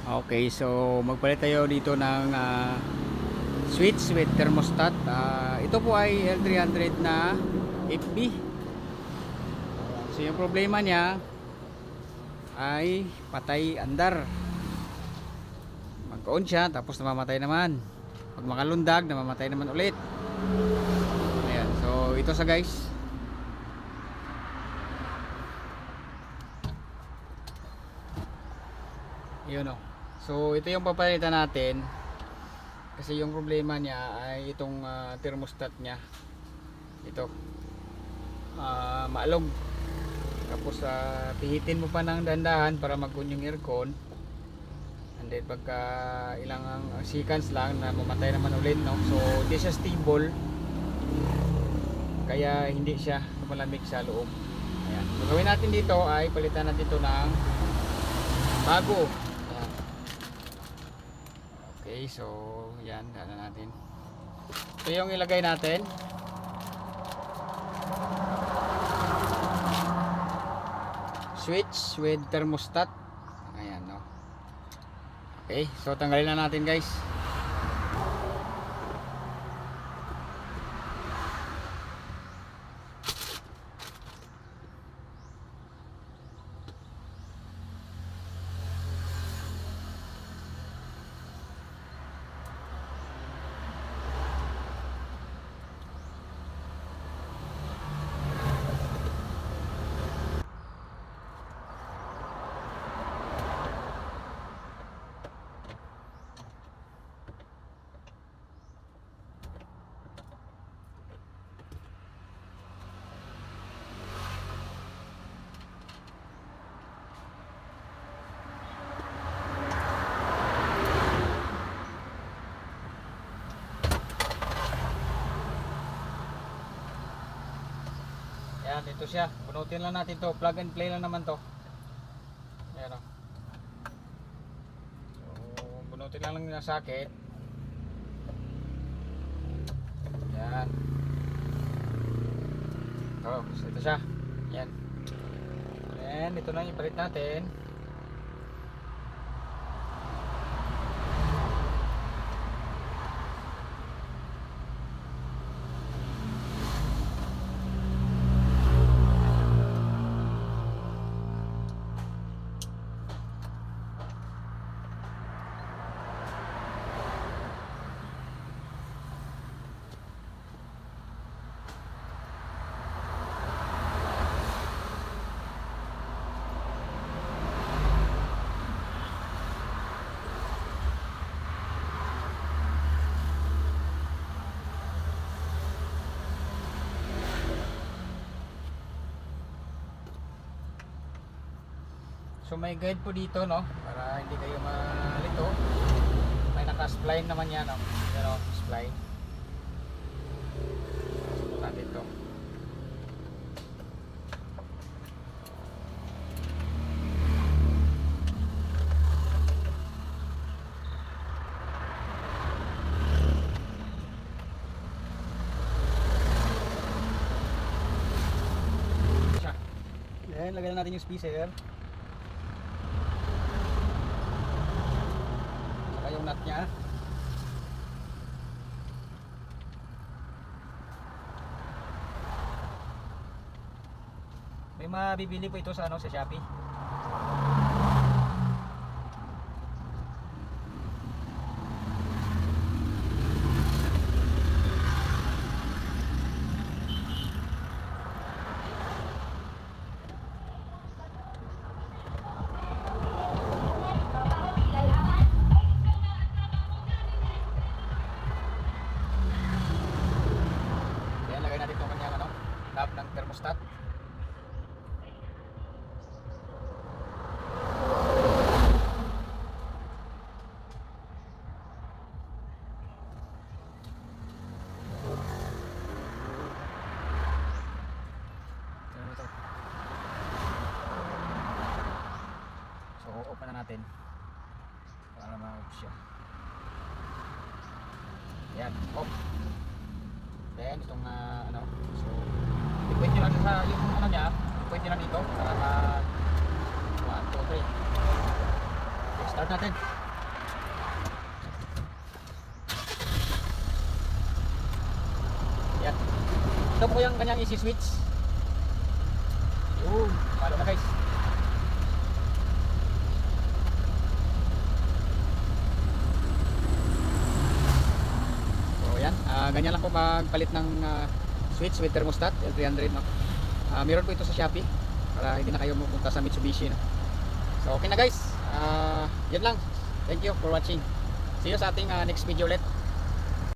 Okay, so magpalit tayo dito ng switch with thermostat. Ito po ay L300 na FB. So yung problema niya ay patay andar. Mag-on siya tapos namamatay naman. Pag makalundag, namamatay naman ulit. Ayan, so ito sa guys. Yun o. So ito yung papalitan natin. Kasi yung problema niya ay itong thermostat niya. Ito. Maalog. Tapos pihitin mo pa ng dandahan para mag-on yung aircon. And then pagka ilang seconds lang na mamatay naman ulit, no? So hindi siya stable. Kaya hindi siya malamig sa loob. Ayan. So gawin natin dito ay palitan natin ito ng bago. Ayan. Okay, so yan, dala natin. Ito yung ilagay natin. Switch with thermostat. Ayan, no. Okay, so tanggalin na natin, guys. Ayan, ito siya. Bunutin lang natin to. Plug and play lang naman to. Ayan o. So, bunutin lang ng socket. Ayan. So ito siya. Ayan. And ito na yung ipalit natin. So may guide po dito, no, para hindi kayo malito. May naka-spline naman yan, no. Pero spline. Subukan dito. Siya. Then lagyan natin yung spacer. Yung nut niya. May mabibili po ito sa sa Shopee. Knob ng thermostat. So open na natin para ma-off siya. Yan, off. Then itong so pwede lang sa yung niya, pwede lang dito para 1, 2, 3. Start natin. Yan. Ito po yung kanyang easy switch. Yun. Palo na guys. So yan. Ganyan lang po magpalit ng switch with thermostat L300. No? Meron po ito sa Shopee. Para hindi na kayo pupunta sa Mitsubishi. No? So okay na guys. Yan lang. Thank you for watching. See you sa ating next video ulit.